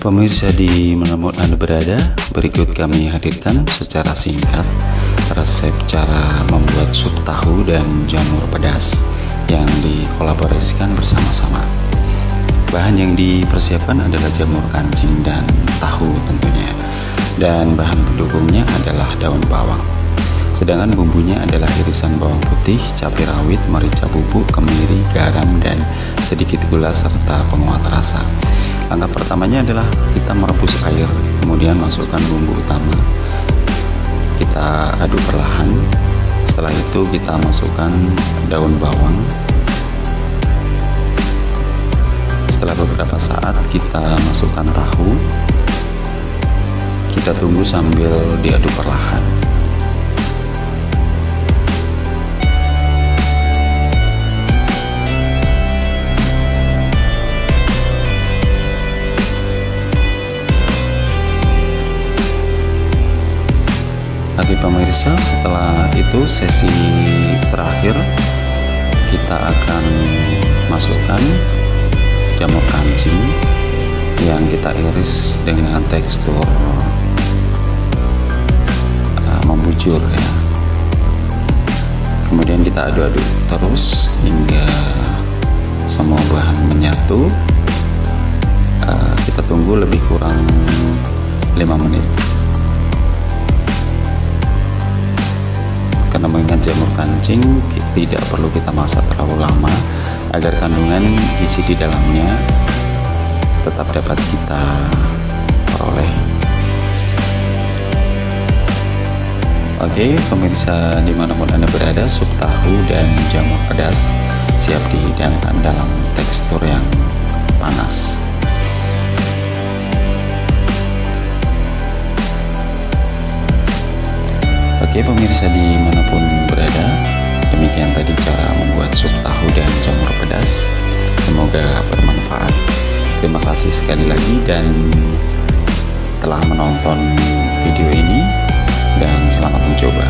Pemirsa di mana Anda berada, berikut kami hadirkan secara singkat resep cara membuat sup tahu dan jamur pedas yang dikolaborasikan bersama-sama. Bahan yang dipersiapkan adalah jamur kancing dan tahu tentunya, dan bahan pendukungnya adalah daun bawang. Sedangkan bumbunya adalah irisan bawang putih, cabai rawit, merica bubuk, kemiri, garam, dan sedikit gula serta penguat rasa. Langkah pertamanya adalah kita merebus air, kemudian masukkan bumbu utama. Kita aduk perlahan. Setelah itu kita masukkan daun bawang. Setelah beberapa saat kita masukkan tahu. Kita tunggu sambil diaduk perlahan. Oke pemirsa, setelah itu sesi terakhir kita akan masukkan jamur kancing yang kita iris dengan tekstur membujur ya. Kemudian kita aduk-aduk terus hingga semua bahan menyatu. Kita tunggu lebih kurang 5 menit. Karena mengingat jamur kancing tidak perlu kita masak terlalu lama agar kandungan gizi di dalamnya tetap dapat kita peroleh. Oke pemirsa dimanapun Anda berada, sup tahu dan jamur pedas siap dihidangkan dalam tekstur yang panas. Oke pemirsa dimanapun berada, demikian tadi cara membuat sup tahu dan jamur pedas. Semoga bermanfaat. Terima kasih sekali lagi dan telah menonton video ini, dan selamat mencoba.